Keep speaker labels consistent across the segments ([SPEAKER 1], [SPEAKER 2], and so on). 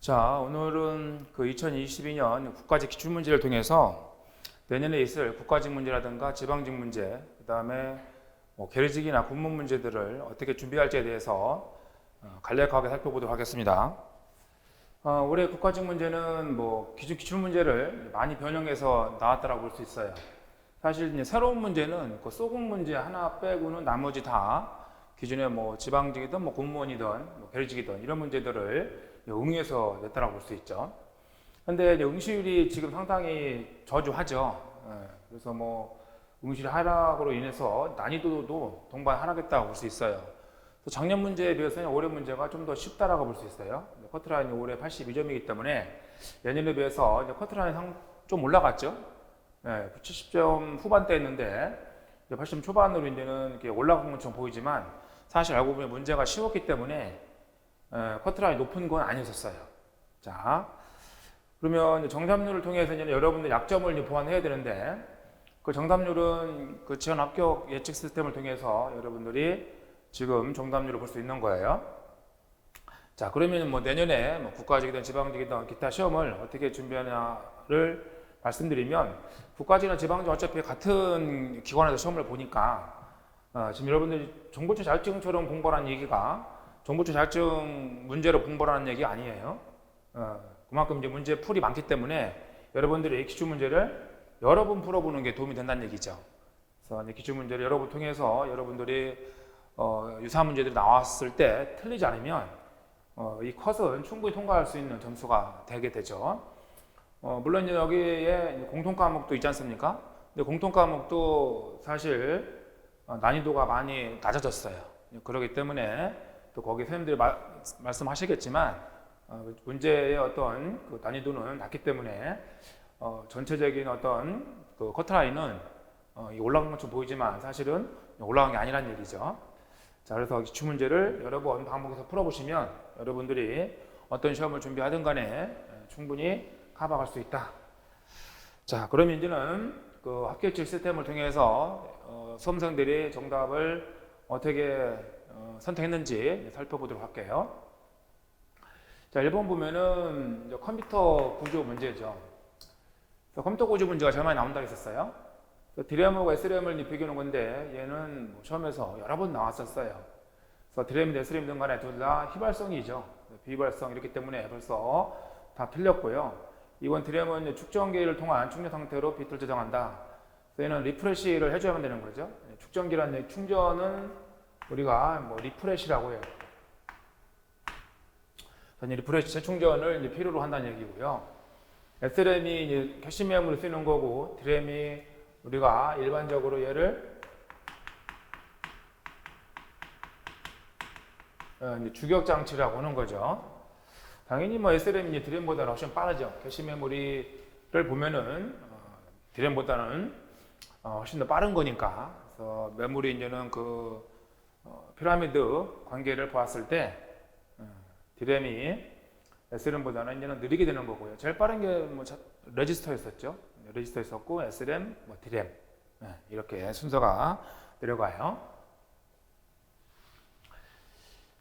[SPEAKER 1] 자, 오늘은 그 2022년 국가직 기출문제를 통해서 내년에 있을 국가직 문제라든가 지방직 문제, 그 다음에 계류직이나 군문 문제들을 어떻게 준비할지에 대해서 간략하게 살펴보도록 하겠습니다. 올해 국가직 문제는 기출 문제를 많이 변형해서 나왔다라고 볼 수 있어요. 사실 이제 새로운 문제는 그 소금 문제 하나 빼고는 나머지 다 기존에 지방직이든 공무원이든 계류직이든 이런 문제들을 응시해서 냈다라고 볼 수 있죠. 근데 응시율이 지금 상당히 저조하죠. 그래서 응시를 하락으로 인해서 난이도도 동반 하락했다고 볼 수 있어요. 작년 문제에 비해서는 올해 문제가 좀 더 쉽다라고 볼 수 있어요. 커트라인이 올해 82점이기 때문에 예년에 비해서 커트라인이 좀 올라갔죠. 70점 후반대였는데 80점 초반으로 이제는 이렇게 올라간 것처럼 보이지만 사실 알고 보면 문제가 쉬웠기 때문에 커트라인이 높은 건 아니었어요. 자, 그러면 정답률을 통해서 이제 여러분들 약점을 보완해야 되는데 그 정답률은 그 지원 합격 예측 시스템을 통해서 여러분들이 지금 정답률을 볼 수 있는 거예요. 자, 그러면 내년에 국가직이든 지방직이든 기타 시험을 어떻게 준비하냐를 말씀드리면 국가직이나 지방직 어차피 같은 기관에서 시험을 보니까 지금 여러분들이 정보처 자격증처럼 공부하라는 얘기가 정보처 자격증 문제로 공부하라는 얘기 아니에요. 그만큼 이제 문제 풀이 많기 때문에 여러분들이 기출 문제를 여러 번 풀어보는 게 도움이 된다는 얘기죠. 그래서 이제 기출 문제를 여러 번 통해서 여러분들이 유사한 문제들이 나왔을 때 틀리지 않으면 이 컷은 충분히 통과할 수 있는 점수가 되게 되죠. 물론 이제 여기에 공통 과목도 있지 않습니까? 근데 공통 과목도 사실 난이도가 많이 낮아졌어요. 그렇기 때문에 또 거기 선생님들이 말씀하시겠지만 문제의 어떤 그 난이도는 낮기 때문에 전체적인 어떤 그 커트라인은 올라간 것처럼 보이지만 사실은 올라간 게 아니란 얘기죠. 자, 그래서 기출 문제를 여러 번 반복해서 풀어보시면 여러분들이 어떤 시험을 준비하든 간에 충분히 커버할 수 있다. 자, 그러면 이제는 그 합격 예측 시스템을 통해서 수험생들이 정답을 어떻게 선택했는지 살펴보도록 할게요. 자, 1번 보면은 컴퓨터 구조 문제죠. 컴퓨터 구조 문제가 제일 많이 나온다고 했었어요. 드램하고 SRAM을 비교하는 건데 얘는 시험에서 여러 번 나왔었어요. 그래서 드램이든 SRAM 등 간에 둘 다 휘발성이죠. 비휘발성 이렇기 때문에 벌써 다 틀렸고요. 이번 드램은 축전기를 통한 충전 상태로 비트를 저장한다. 그래서 얘는 리프레시를 해줘야만 되는 거죠. 축전기라는 충전은 우리가 리프레시라고 해요. 리프레시 재충전을 이제 필요로 한다는 얘기고요. SRAM이 이제 캐시 메모리로 쓰는 거고 드램이 우리가 일반적으로 얘를 주격 장치라고 하는 거죠. 당연히 SRAM이 드램보다는 훨씬 빠르죠. 캐시 메모리를 보면은 드램보다는 훨씬 더 빠른 거니까. 그래서 메모리 이제는 그 피라미드 관계를 보았을 때 드램이 SRAM보다는 이제는 느리게 되는 거고요. 제일 빠른 게 레지스터였었죠. 레지스터 있었고 SRAM, DRAM 이렇게 순서가 내려가요.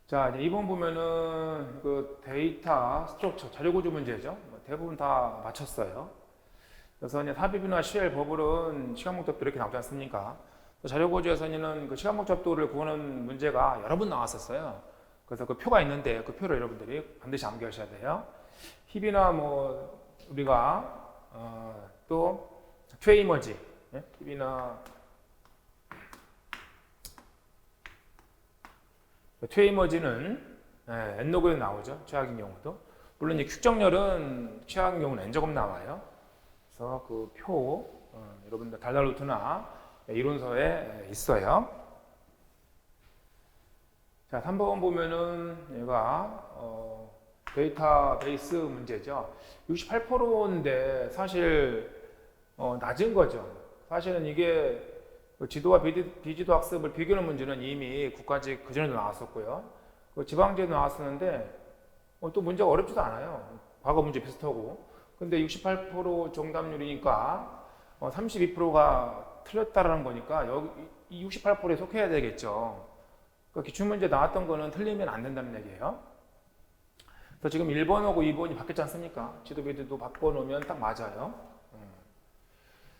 [SPEAKER 1] 자, 이제 2번 보면은 그 데이터 스트럭처 자료 구조 문제죠. 대부분 다 맞췄어요. 그래서 이제 삽입이나 CL 버블은 시간 목적도 이렇게 나오지 않습니까? 자료 구조에서는 그 시간 목적도를 구하는 문제가 여러 번 나왔었어요. 그래서 그 표가 있는데 그 표를 여러분들이 반드시 암기하셔야 돼요. 힙이나 우리가 또 트레이머지, 힙이나 트레이머지는 N로그에 나오죠. 최악인 경우도. 물론 이 축적열은 최악인 경우는 N제곱 나와요. 그래서 그 표 여러분들 달달루트나 이론서에 있어요. 자, 3번 보면은 얘가 데이터베이스 문제죠. 68%인데 사실 낮은 거죠. 사실은 이게 지도와 비지도 학습을 비교하는 문제는 이미 국가직 그전에도 나왔었고요. 지방직에도 나왔었는데 또 문제가 어렵지도 않아요. 과거 문제 비슷하고. 근데 68% 정답률이니까 32%가 틀렸다라는 거니까 여기 이 68%에 속해야 되겠죠. 기출문제 나왔던 거는 틀리면 안 된다는 얘기예요. 그래서 지금 1번하고 2번이 바뀌었지 않습니까? 지도비도 바꿔놓으면 딱 맞아요.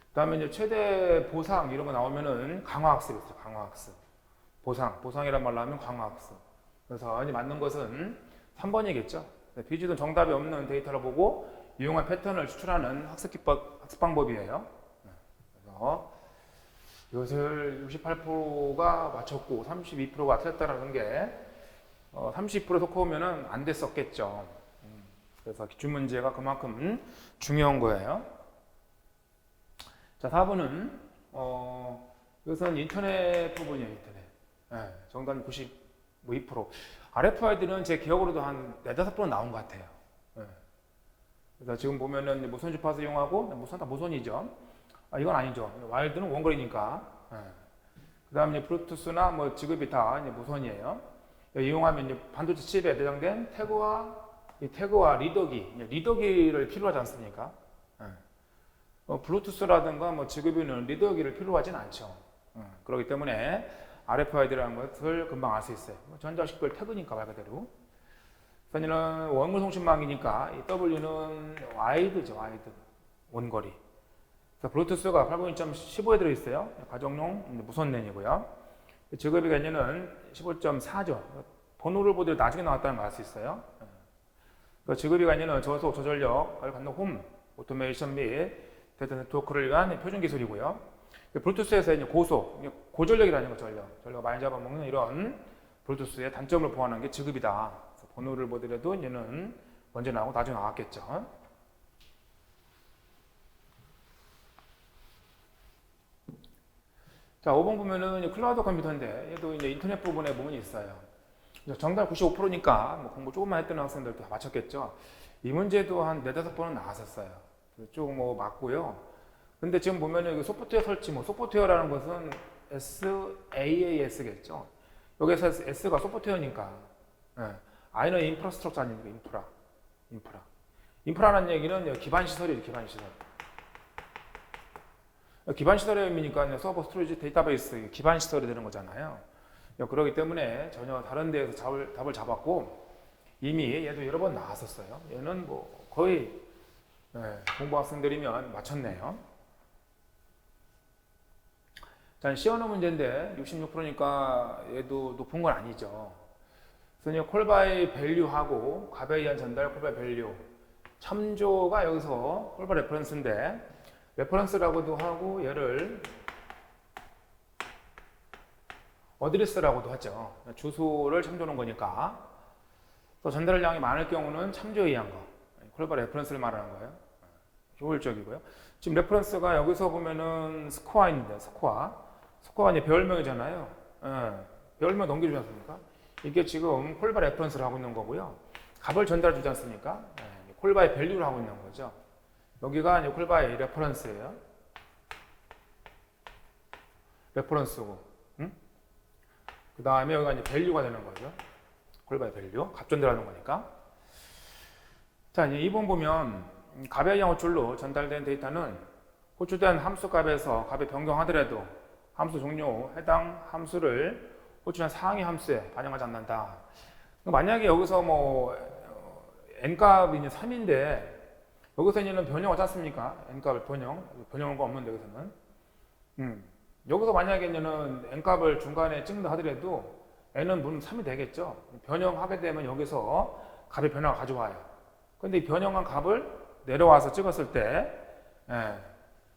[SPEAKER 1] 그다음에 이제 최대 보상 이런 거 나오면은 강화학습이 있어요. 강화학습. 보상이란 말로 하면 강화학습. 그래서 이제 맞는 것은 3번이겠죠. 비지도 정답이 없는 데이터를 보고 유용한 패턴을 추출하는 학습 방법이에요. 그래서 이것을 68%가 맞췄고 32%가 틀렸다라는 게 30% 섞어오면은 안 됐었겠죠. 그래서 기출 문제가 그만큼 중요한 거예요. 자, 4번은 이것은 인터넷 부분이에요. 인터넷. 네, 정답 92%. RFID는 제 기억으로도 한 4-5번 나온 것 같아요. 네. 그래서 지금 보면은 무선 주파수 이용하고 무선 다 무선이죠. 이건 아니죠. 와일드는 원거리니까. 네. 그 다음에 블루투스나 뭐 지급이 다 이제 무선이에요. 이용하면 이제 반도체 칩에 내장된 태그와 리더기를 필요하지 않습니까? 네. 블루투스라든가 뭐 지급이는 리더기를 필요하진 않죠. 그렇기 때문에 RFID라는 것을 금방 알 수 있어요. 전자식별 태그니까 말 그대로. 그래서 원물 통신망이니까 이 W는 와이드죠. 와이드. 원거리. 그래서 블루투스가 802.15에 들어있어요. 가정용 무선 랜이고요. 지급의 개념은 15.4죠. 번호를 보더라도 나중에 나왔다는 걸 알 수 있어요. 지급의 개념은 저속, 저전력을 갖는 홈, 오토메이션 및 데이터 네트워크를 위한 표준 기술이고요. 블루투스에서 이제 고전력이라는 거 전력 많이 잡아먹는 이런 블루투스의 단점을 보완한 게 지급이다. 그래서 번호를 보더라도 얘는 먼저 나오고 나중에 나왔겠죠. 자, 5번 보면은 클라우드 컴퓨터인데 얘도 이제 인터넷 부분에 부분이 있어요. 정답 95%니까 뭐 공부 조금만 했던 학생들도 다 맞췄겠죠. 이 문제도 한 4-5번은 나왔었어요. 쭉 뭐 맞고요. 근데 지금 보면은 소프트웨어 설치, 소프트웨어라는 것은 SaaS겠죠. 여기서 S가 소프트웨어니까, I는 인프라스트럭처 아닙니까? 인프라라는 얘기는 기반 시설이죠, 기반 시설. 기반 시설의 의미니까 서버, 스토리지, 데이터베이스 기반 시설이 되는 거잖아요. 그렇기 때문에 전혀 다른 데에서 답을 잡았고 이미 얘도 여러 번 나왔었어요. 얘는 뭐 거의 공부 학생들이면 맞췄네요. 자, 시연어 문제인데 66%니까 얘도 높은 건 아니죠. 그래서 콜바이 밸류하고 값에 의한 전달 콜바이 밸류 참조가 여기서 콜바이 레퍼런스인데 레퍼런스라고도 하고 얘를 어드레스라고도 하죠. 주소를 참조하는 거니까. 또 전달량이 많을 경우는 참조에 의한 거. 콜바 레퍼런스를 말하는 거예요. 효율적이고요. 지금 레퍼런스가 여기서 보면은 스코어인데, 스코어가 이제 배열명이잖아요. 배열명 넘겨주지 않습니까? 이게 지금 콜바 레퍼런스를 하고 있는 거고요. 값을 전달해 주지 않습니까? 콜바의 밸류를 하고 있는 거죠. 여기가 이제 콜바의 레퍼런스예요. 레퍼런스고, 그 다음에 여기가 이제 밸류가 되는 거죠. 콜바의 밸류, 값 전달하는 거니까. 자, 이제 2번 보면 값의 호출로 전달된 데이터는 호출된 함수 값에서 값을 변경하더라도 함수 종료 해당 함수를 호출한 상위 함수에 반영하지 않는다. 만약에 여기서 뭐 n값이 이제 3인데 여기서 이제는 변형하지 않습니까? n값을 변형한 거 없는데 여기서는. 여기서 만약에 이제는 n값을 중간에 찍는다 하더라도 n은 물론 3이 되겠죠. 변형하게 되면 여기서 값의 변화가 가져와요. 근데 이 변형한 값을 내려와서 찍었을 때,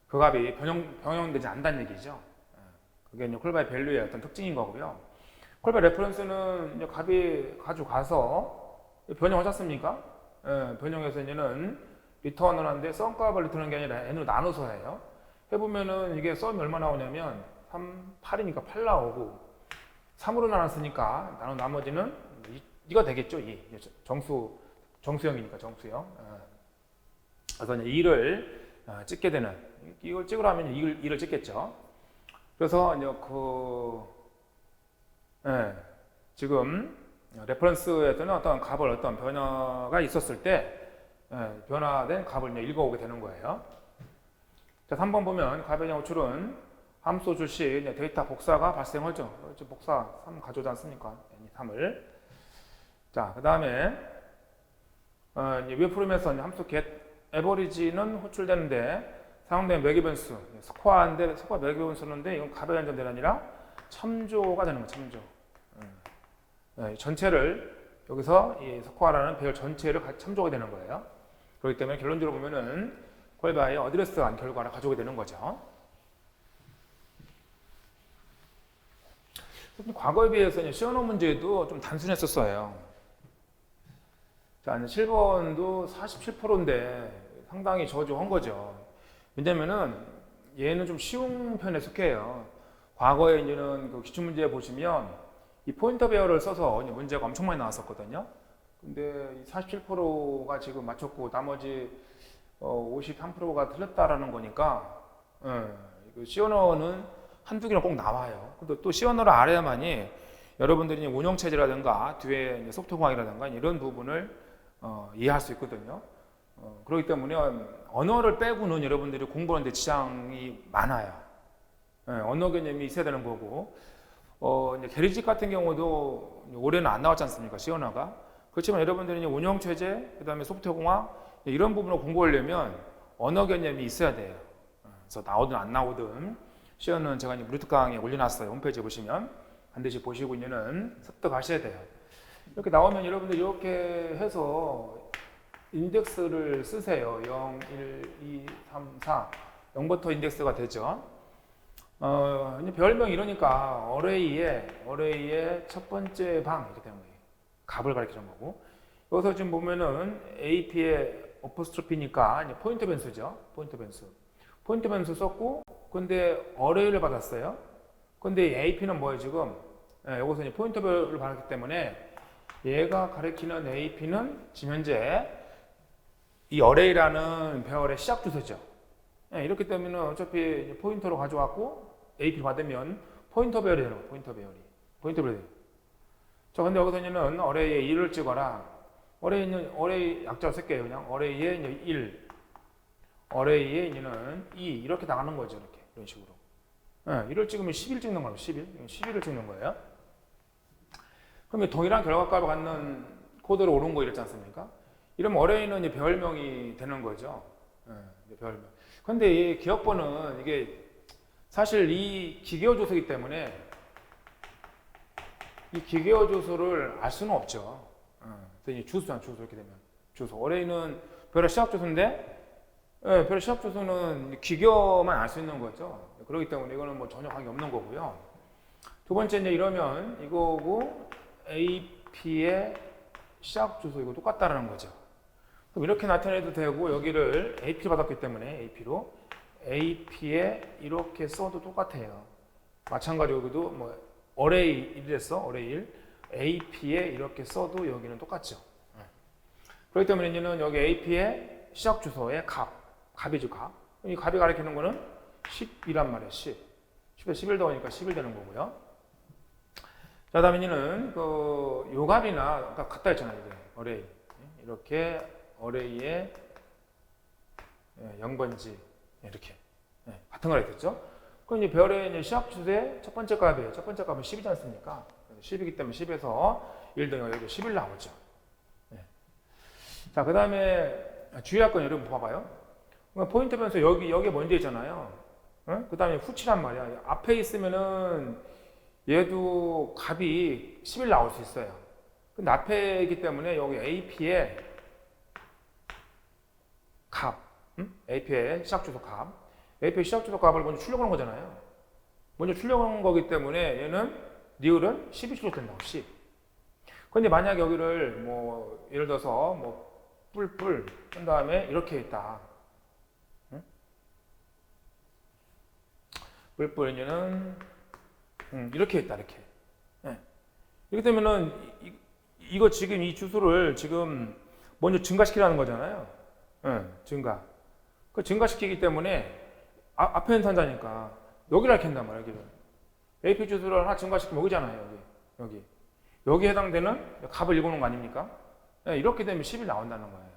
[SPEAKER 1] 그 값이 변형되지 않는다는 얘기죠. 그게 이제 콜바이 밸류의 어떤 특징인 거고요. 콜바이 레퍼런스는 이제 값이 가져가서 변형하지 않습니까? 변형해서 이제는 리턴을 하는데 썸값을 리턴하는 게 아니라 n으로 나눠서 해요. 해보면은 이게 썸이 얼마 나오냐면 3, 8이니까 8 나오고 3으로 나눴으니까 나머지는 이가 되겠죠. 정수형이니까 정수형. 그래서 이제 2를 찍게 되는, 이걸 찍으라면 2를 찍겠죠. 그래서 이제 지금 레퍼런스에서는 어떤 값을 어떤 변화가 있었을 때 변화된 값을 이제 읽어오게 되는 거예요. 자, 3번 보면 값의 호출은 함수 호출 시 데이터 복사가 발생하죠. 복사 3 가져오지 않습니까? 3을. 자, 그 다음에 이제 웹프로그램에서 함수 get average는 호출되는데 사용된 매개 변수 스코어인데 스코어 매개 변수인데 이건 값의 한정대가 아니라 첨조가 되는 거예요. 첨조. 전체를 여기서 이 스코어라는 배열 전체를 첨조가 되는 거예요. 그렇기 때문에 결론적으로 보면은 콜바의 어드레스한 결과를 가져오게 되는 거죠. 과거에 비해서 시연어 문제도 좀 단순했었어요. 자, 7번도 47%인데 상당히 저조한 거죠. 왜냐면은 얘는 좀 쉬운 편에 속해요. 과거에 이제는 그 기출문제 보시면 이 포인터 배열을 써서 문제가 엄청 많이 나왔었거든요. 근데 47%가 지금 맞췄고 나머지 53%가 틀렸다라는 거니까 시연어는 한두 개는 꼭 나와요. 근데 또 시연어를 알아야만이 여러분들이 운영체제라든가 뒤에 소프트공학이라든가 이런 부분을 이해할 수 있거든요. 그렇기 때문에 언어를 빼고는 여러분들이 공부하는데 지장이 많아요. 언어 개념이 있어야 되는 거고 이제 계리직 같은 경우도 올해는 안 나왔지 않습니까? 시연어가. 그렇지만 여러분들이 운영체제, 그 다음에 소프트공학 이런 부분을 공부하려면 언어 개념이 있어야 돼요. 그래서 나오든 안 나오든 시연은 제가 무료특 강의에 올려놨어요. 홈페이지에 보시면 반드시 보시고 있는 습득하셔야 돼요. 이렇게 나오면 여러분들 이렇게 해서 인덱스를 쓰세요. 0, 1, 2, 3, 4 0부터 인덱스가 되죠. 이제 별명이 이러니까 어레이의 첫 번째 방 이렇게 되는 거예요. 값을 가리키는 거고 여기서 지금 보면은 AP의 어퍼스트로피니까 이제 포인터 변수죠. 포인터 변수 썼고 근데 어레이를 받았어요. 근데 AP는 뭐예요 지금? 여기서 이제 포인터별을 받았기 때문에 얘가 가리키는 AP는 지금 현재 이 어레이라는 배열의 시작 주소죠. 이렇기 때문에 어차피 포인터로 가져왔고 AP를 받으면 포인터 배열이 되는 거예요. 포인터 배열이. 자, 근데 여기서는 어레이에 1을 찍어라. 어레이 약자로 쓸게요. 그냥 어레이에 이제 1, 어레이에 이제는 2 이렇게 나가는 거죠. 이런 식으로. 1을 찍으면 11 찍는 거예요. 11을 찍는 거예요. 그러면 동일한 결과값을 갖는 코드로 오른 거 이랬지 않습니까? 이러면 어레이는 이제 배열명이 되는 거죠. 배열명. 근데 이 기억번은 이게 사실 이 기계어 조소이기 때문에 이 기계어 조소를 알 수는 없죠. 그래서 주소잖아, 주소 이렇게 되면. 주소. 어레이는 별의 시작 주소인데 별의 시작 주소는 기계어만 알 수 있는 거죠. 그렇기 때문에 이거는 뭐 전혀 관계 없는 거고요. 두 번째 이제 이러면 이거고 AP의 시작 주소 이거 똑같다라는 거죠. 그럼 이렇게 나타내도 되고 여기를 AP를 받았기 때문에 AP로 AP에 이렇게 써도 똑같아요. 마찬가지로 여기도 뭐 어레이 1이랬어. 어레이 1. AP에 이렇게 써도 여기는 똑같죠. 그렇기 때문에 이제는 여기 AP의 시작 주소의 값이죠. 값. 이 값이 가리키는 거는 10이란 말이에요. 10. 10에 11 더하니까 11 되는 거고요. 자, 다음에 이제는 요 값이나 같다 했잖아요. 이게 어레이. 이렇게 어레이의 0번지 이렇게 같은 걸 했겠죠. 그럼 이제 별의 이제 시작 주소의 첫 번째 값이에요. 첫 번째 값은 10이지 않습니까? 10이기 때문에 10에서 1 더하면 여기 11 나오죠. 자, 그 다음에 주의할 건 여러분 봐봐요. 포인터 변수 여기에 먼저 있잖아요. 그 다음에 후치란 말이야. 앞에 있으면은 얘도 값이 11 나올 수 있어요. 근데 앞에 있기 때문에 여기 AP의 값, AP의 시작 주소 값, AP의 시작 주소 값을 먼저 출력하는 거잖아요. 먼저 출력하는 거기 때문에 얘는 리을은 10이 출력된다고 10. 근데 만약 여기를 뭐 예를 들어서 뭐 뿔뿔 한 다음에 이렇게 있다. 뿔뿔 얘는 이렇게 있다 이렇게. 이렇게 되면은 이거 지금 이 주소를 지금 먼저 증가시키라는 거잖아요. 증가. 그 증가시키기 때문에 앞에 있는 산자니까 여기를 이렇게 한단 말이에요. 여기를. AP 주소를 하나 증가시키면 여기잖아요. 여기 해당되는 값을 읽어놓은 거 아닙니까? 이렇게 되면 10이 나온다는 거예요.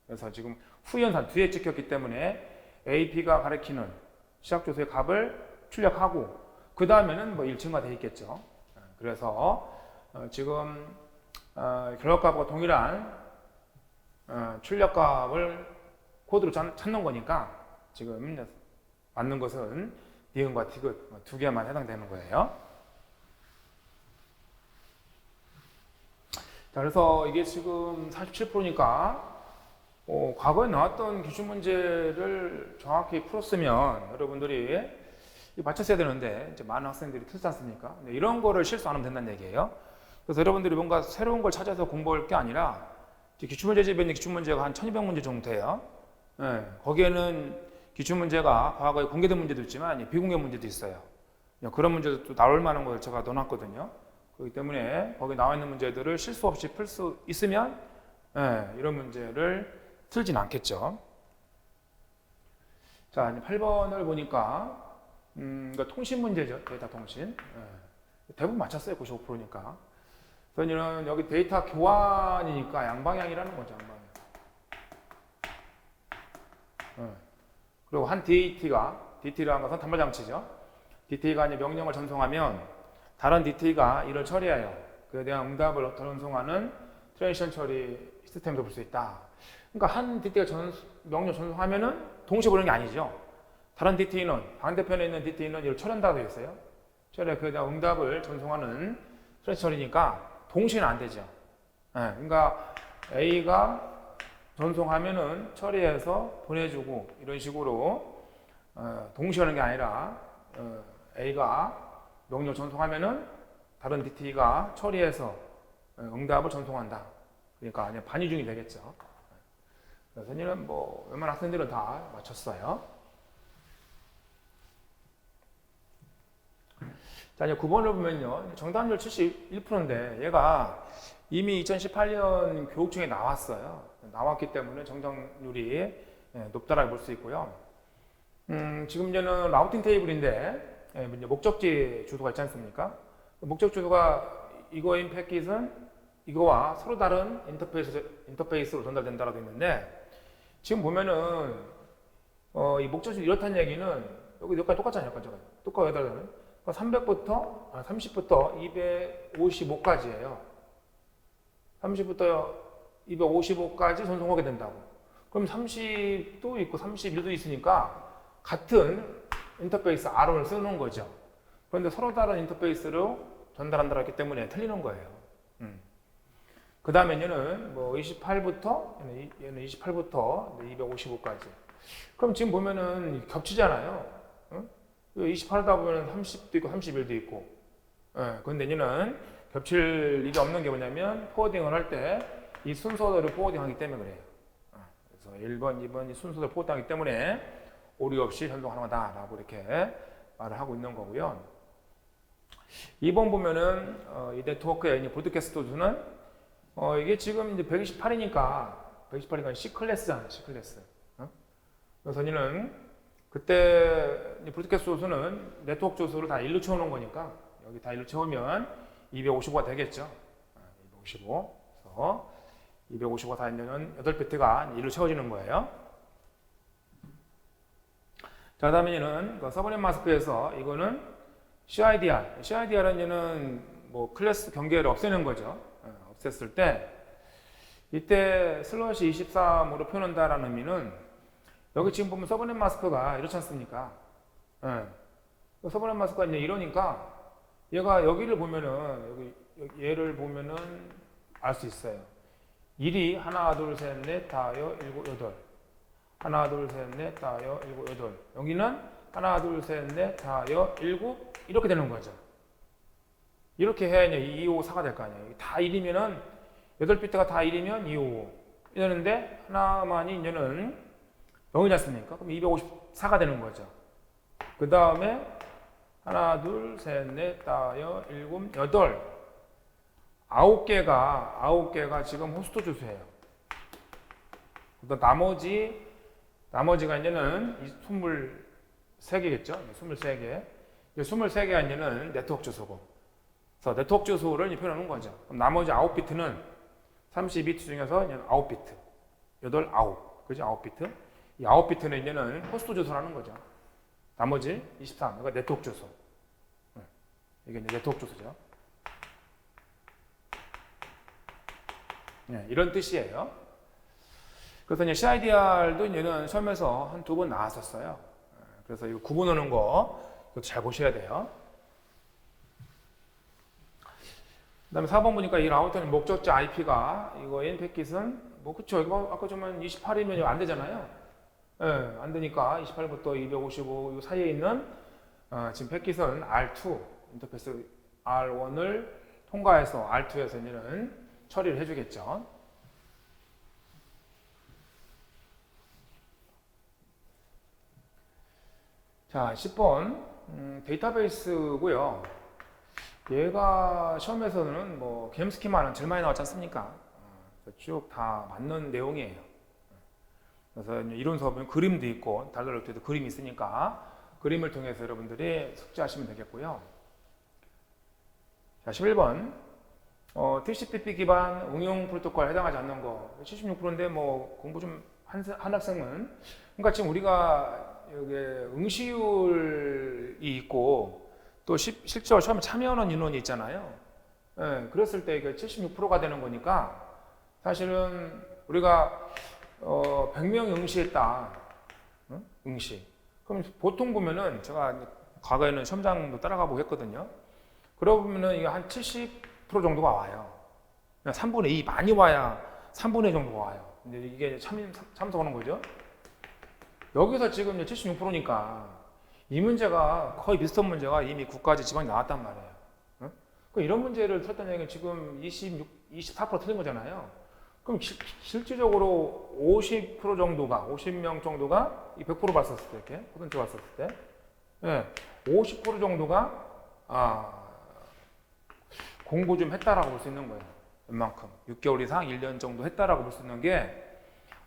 [SPEAKER 1] 그래서 지금 후연산 뒤에 찍혔기 때문에 AP가 가리키는 시작 주소의 값을 출력하고 그 다음에는 뭐 1층가 되어 있겠죠. 그래서 지금 결과값과 동일한 출력값을 코드로 찾는 거니까 지금 맞는 것은 니은과 디귿 두 개만 해당되는 거예요. 자, 그래서 이게 지금 47%니까 과거에 나왔던 기출 문제를 정확히 풀었으면 여러분들이 맞췄어야 되는데 이제 많은 학생들이 틀지 않습니까? 이런 거를 실수 안 하면 된다는 얘기예요. 그래서 여러분들이 뭔가 새로운 걸 찾아서 공부할 게 아니라 기출문제집에 있는 기출문제가 한 1200문제 정도 돼요. 거기에는 기출문제가 과거에 공개된 문제도 있지만 비공개 문제도 있어요. 그런 문제도 또 나올 만한 걸 제가 넣어놨거든요. 그렇기 때문에 거기 나와 있는 문제들을 실수 없이 풀 수 있으면 이런 문제를 틀진 않겠죠. 자, 이제 8번을 보니까 그러니까 통신 문제죠. 데이터 통신. 대부분 맞췄어요. 95%니까. 그러면 여기 데이터 교환이니까 양방향이라는 거죠. 양방향. 그리고 한 DT라는 것은 단말장치죠. DT가 이제 명령을 전송하면 다른 DT가 이를 처리해요. 그에 대한 응답을 전송하는 트랜지션 처리 시스템도 볼 수 있다. 그러니까 한 DT가 명령 전송하면은 동시에 보는 게 아니죠. 다른 DT는 반대편에 있는 DT는 이를 처리한다고 되어 있어요. 그에 대한 응답을 전송하는 트랜지션 처리니까 동시에는 안 되죠. 그러니까 A가 전송하면은 처리해서 보내주고 이런 식으로 동시에 하는 게 아니라 A가 명령 전송하면은 다른 DT가 처리해서 응답을 전송한다. 그러니까 그냥 반이중이 되겠죠. 그래서 선생님은 뭐 웬만한 학생들은 다 맞췄어요. 자, 이제 9번을 보면요. 정답률 71%인데 얘가 이미 2018년 교육청에 나왔어요. 나왔기 때문에 정답률이 높다라고 볼 수 있고요. 지금 이제는 라우팅 테이블인데 목적지 주소가 있지 않습니까? 목적 주소가 이거인 패킷은 이거와 서로 다른 인터페이스로 전달된다라고 되어 있는데 지금 보면은 이 목적 주소 이렇다는 얘기는 여기까지 똑같잖아요. 똑같아요. 300부터 30부터 255까지예요. 30부터 255까지 전송하게 된다고. 그럼 30도 있고 31도 있으니까 같은 인터페이스 R1을 쓰는 거죠. 그런데 서로 다른 인터페이스로 전달한다고 했기 때문에 틀리는 거예요. 그 다음에 얘는 뭐 28부터 얘는 28부터 255까지. 그럼 지금 보면은 겹치잖아요. 28하다 보면 30도 있고 31도 있고. 그런데 얘는 겹칠 일이 없는 게 뭐냐면 포워딩을 할 때 이 순서대로 포워딩하기 때문에 그래요. 그래서 1번, 2번 이 순서대로 포워딩하기 때문에 오류 없이 전송 가능하다라고 이렇게 말을 하고 있는 거고요. 2번 보면은 이 네트워크의 브로드캐스트 수는 이게 지금 이제 128이니까 C클래스잖아요. C클래스. 그래서 얘는 그때 브로드캐스트 조수는 네트워크 조수를 다 1로 채워놓은 거니까 여기 다 1로 채우면 255가 되겠죠. 255. 그래서 255가 다 있는 8비트가 1로 채워지는 거예요. 자, 그 다음에 얘는 서브넷 마스크에서 이거는 CIDR은 얘는 뭐 클래스 경계를 없애는 거죠. 없앴을 때 이때 슬러시 23으로 표현한다라는 의미는 여기 지금 보면 서브넷 마스크가 이렇지 않습니까? 서브넷 마스크가 이제 이러니까 얘가 여기를 보면은 얘를 보면은 알 수 있어요. 1이 하나, 둘, 셋, 넷, 다여, 일곱, 여덟. 하나, 둘, 셋, 넷, 다여, 일곱, 여덟. 여기는 하나, 둘, 셋, 넷, 다여, 일곱 이렇게 되는 거죠. 이렇게 해야 이제 254가 될 거 아니에요. 다 1이면은 8비트가 다 1이면 255 이러는데 하나만이 이제는 0이지 않습니까? 그럼 254가 되는 거죠. 그 다음에 하나, 둘, 셋, 넷, 다여, 일곱, 여덟. 9개가 지금 호스트 주소예요. 나머지가 이제는 23개겠죠? 23개. 23개가 이제는 네트워크 주소고. 그래서 네트워크 주소를 표현하는 거죠. 그럼 나머지 9비트는 32비트 중에서 이제 9비트. 9. 그죠? 9비트. 이 9비트는 이제는 호스트 주소라는 거죠. 나머지 23. 이거 네트워크 주소. 이게 이제 네트워크 주소죠. 네, 이런 뜻이에요. 그래서 이제 CIDR도 이제는 시험에서 한 2번 나왔었어요. 그래서 이거 구분하는 거 이것도 잘 보셔야 돼요. 그 다음에 4번 보니까 이 라우터는 목적자 IP가 이거 N 패킷은 뭐 그쵸, 이거 아까 좀만 28이면 안 되잖아요. 예, 안 되니까 28부터 255 이 사이에 있는 지금 패킷은 R2 인터페이스 R1을 통과해서 R2에서 이제는 처리를 해주겠죠. 자, 10번 데이터베이스고요. 얘가 시험에서는 뭐 게임 스키마는 제일 많이 나왔지 않습니까? 쭉 다 맞는 내용이에요. 그래서 이론 수업은 그림도 있고 달러력도 그림이 있으니까 그림을 통해서 여러분들이 숙지하시면 되겠고요. 자, 11번 TCP/IP 기반 응용 프로토콜에 해당하지 않는 거 76%인데 뭐 공부 좀 한 학생은 그러니까 지금 우리가 여기 응시율이 있고 또 실제로 처음에 참여하는 인원이 있잖아요. 예, 그랬을 때 이게 76%가 되는 거니까 사실은 우리가 100명 응시했다. 응? 응시. 그럼 보통 보면은 제가 과거에는 시험장도 따라가보고 했거든요. 그러고 보면은 이게 한 70% 정도가 와요. 3분의 2 많이 와야 3분의 1 정도가 와요. 근데 이게 참석하는 거죠. 여기서 지금 76%니까 이 문제가 거의 비슷한 문제가 이미 국가지 지방이 나왔단 말이에요. 응? 그럼 이런 문제를 틀었다는 얘기는 지금 24% 틀린 거잖아요. 그럼 실질적으로 50% 정도가, 50명 정도가 100% 봤었을 때, 이렇게 퍼센트 봤었을 때, 예, 50% 정도가 공부 좀 했다라고 볼 수 있는 거예요. 웬만큼 6개월 이상 1년 정도 했다라고 볼 수 있는 게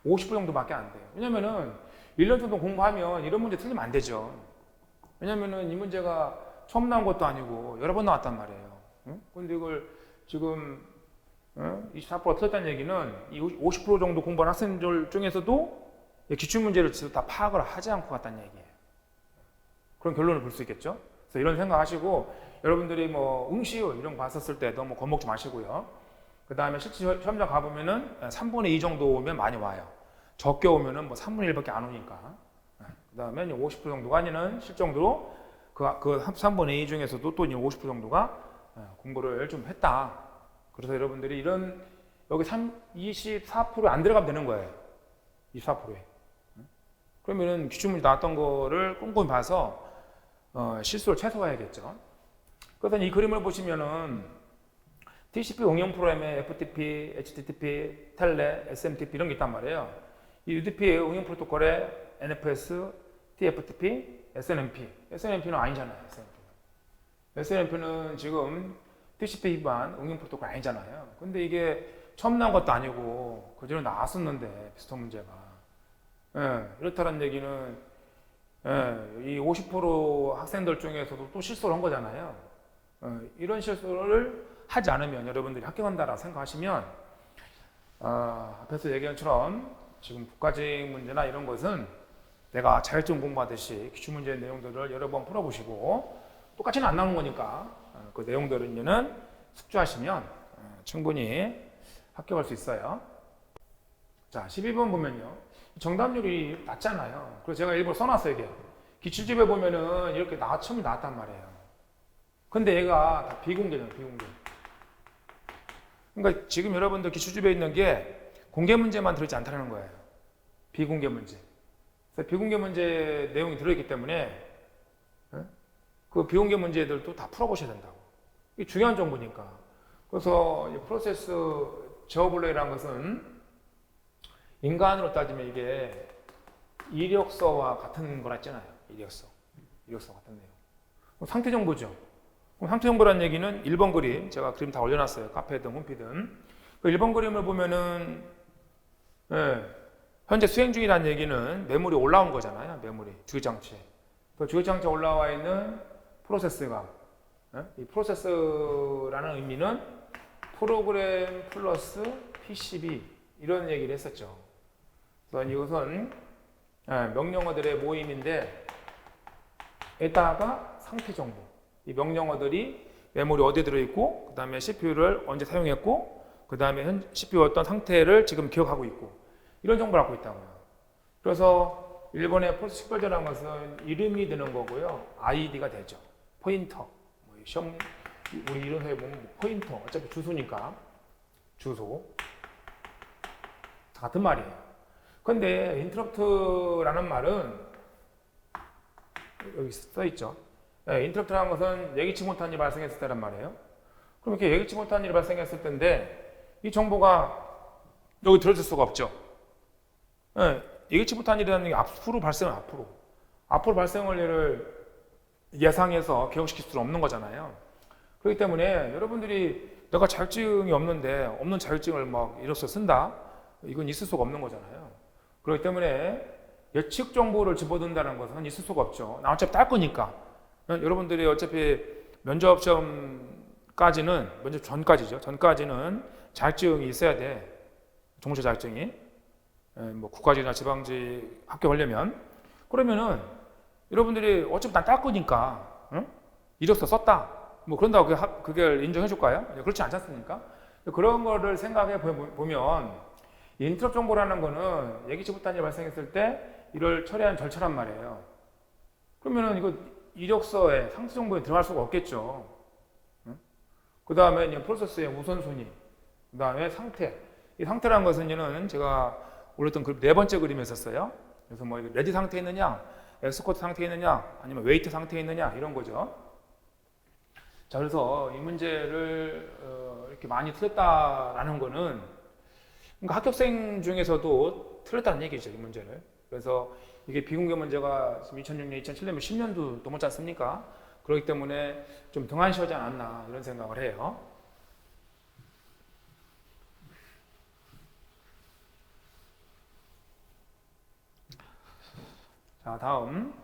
[SPEAKER 1] 50% 정도밖에 안 돼요. 왜냐면은 1년 정도 공부하면 이런 문제 틀리면 안 되죠. 왜냐면은 이 문제가 처음 나온 것도 아니고 여러 번 나왔단 말이에요. 응? 근데 이걸 지금 24% 틀렸다는 얘기는 이 50% 정도 공부한 학생들 중에서도 기출문제를 다 파악을 하지 않고 갔다는 얘기예요. 그런 결론을 볼 수 있겠죠. 그래서 이런 생각하시고 여러분들이 뭐 응시율 이런 거 봤었을 때 너무 겁먹지 마시고요. 그 다음에 실제 시험장 가보면은 3분의 2 정도 오면 많이 와요. 적게 오면은 뭐 3분의 1밖에 안 오니까. 그 다음에 50% 정도가 아니는 실정도로 그 3분의 2 중에서도 또 50% 정도가 공부를 좀 했다. 그래서 여러분들이 이런 여기 24%에 안 들어가면 되는 거예요. 24%에. 그러면은 기출문제 나왔던 거를 꼼꼼히 봐서 실수를 최소화해야겠죠. 그래서 이 그림을 보시면은 TCP 응용 프로그램에 FTP, HTTP, 텔레, SMTP 이런 게 있단 말이에요. 이 UDP 응용 프로토콜에 NFS, TFTP, SNMP. SNMP는 아니잖아요. SNMP는 지금 TCP 기반 응용 프로토콜 아니잖아요. 근데 이게 처음 나온 것도 아니고 그전에 나왔었는데 비슷한 문제가. 예, 이렇다는 얘기는 이 50% 학생들 중에서도 또 실수를 한 거잖아요. 이런 실수를 하지 않으면 여러분들이 합격한다라고 생각하시면 앞에서 얘기한 것처럼 지금 국가직 문제나 이런 것은 내가 자격증 공부하듯이 기출문제 내용들을 여러 번 풀어보시고 똑같이는 안 나오는 거니까 그 내용들은 이제는 숙지하시면 충분히 합격할 수 있어요. 자, 12번 보면요. 정답률이 낮잖아요. 그래서 제가 일부러 써놨어요, 이게. 기출집에 보면은 이렇게 처음이 나왔단 말이에요. 근데 얘가 다 비공개잖아요, 비공개. 그러니까 지금 여러분들 기출집에 있는 게 공개 문제만 들어있지 않다는 거예요. 비공개 문제. 그래서 비공개 문제 내용이 들어있기 때문에 그 비공개 문제들도 다 풀어보셔야 된다고. 이게 중요한 정보니까. 그래서 이 프로세스 제어블록이라는 것은 인간으로 따지면 이게 이력서와 같은 거라 했잖아요. 이력서 같은 내용. 상태 정보죠. 그럼 상태 정보라는 얘기는 1번 그림, 제가 그림 다 올려놨어요. 카페든 홈피든. 그 1번 그림을 보면은 현재 수행 중이라는 얘기는 메모리 올라온 거잖아요. 메모리, 주기장치에. 그 주기장치에 올라와 있는 프로세스가 이 프로세스라는 의미는 프로그램 플러스 PCB 이런 얘기를 했었죠. 그래서 이것은 명령어들의 모임인데 에다가 상태 정보. 이 명령어들이 메모리 어디에 들어있고 그 다음에 CPU를 언제 사용했고 그 다음에 CPU 어떤 상태를 지금 기억하고 있고 이런 정보를 갖고 있다고요. 그래서 일본의 폴스 식별제라는 것은 이름이 되는 거고요. 아이디가 되죠. 포인터. 뭐 시험 우리 이론서에 보면 포인터. 어차피 주소니까 주소. 같은 말이에요. 근데 인터럽트라는 말은 여기 써 있죠. 네, 인터럽트라는 것은 예기치 못한 일이 발생했을 때란 말이에요. 그럼 이렇게 예기치 못한 일이 발생했을 때인데 이 정보가 여기 들어줄 수가 없죠. 네, 예기치 못한 일이라는 게 앞으로 발생할 일을 예상해서 개혁시킬 수는 없는 거잖아요. 그렇기 때문에 여러분들이 내가 자격증이 없는데 없는 자격증을 막 이로써 쓴다? 이건 있을 수가 없는 거잖아요. 그렇기 때문에 예측 정보를 집어든다는 것은 있을 수가 없죠. 나 어차피 딸 거니까. 여러분들이 어차피 면접 시험까지는, 면접 전까지죠. 전까지는 자격증이 있어야 돼. 종무처 자격증이. 뭐 국가직이나 지방직 합격하려면. 그러면은 여러분들이 어차피 난 딸 거니까, 응? 이력서 썼다. 뭐 그런다고 그게 인정해 줄까요? 그렇지 않지 않습니까? 그런 거를 생각해 보면 인트럽 정보라는 거는 예기치 못한 일이 발생했을 때 이를 처리하는 절차란 말이에요. 그러면은 이거 이력서에 상세 정보에 들어갈 수가 없겠죠. 응? 그 다음에 이제 프로세스의 우선순위, 그 다음에 상태. 이 상태라는 것은 제가 올렸던 그 네 번째 그림에 있었어요. 그래서 뭐 레디 상태에 있느냐, 엑스코트 상태에 있느냐, 아니면 웨이트 상태에 있느냐 이런 거죠. 자, 그래서 이 문제를 이렇게 많이 틀렸다라는 거는 그러니까 합격생 중에서도 틀렸다는 얘기죠, 이 문제를. 그래서 이게 비공개 문제가 지금 2006년, 2007년, 10년도 넘었지 않습니까? 그렇기 때문에 좀 등한시하지 않았나 이런 생각을 해요. 자, 다음.